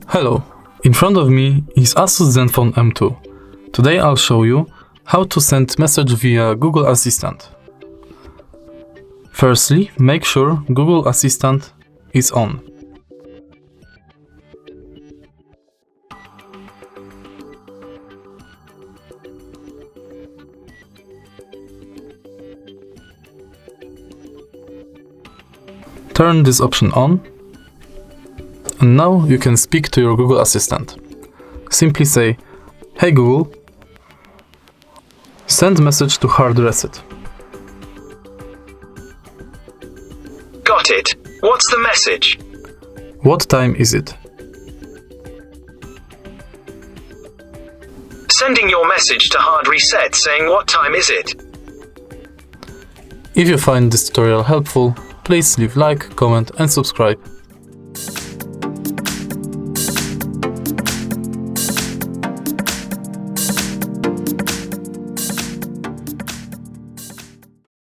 Hello, in front of me is ASUS ZenFone M2. Today I'll show you how to send message via Google Assistant. Firstly, make sure Google Assistant is on. Turn this option on, and now you can speak to your Google Assistant. Simply say, "Hey Google, send message to HardReset." Got it. What's the message? What time is it? Sending your message to HardReset saying what time is it? If you find this tutorial helpful, please leave like, comment and subscribe.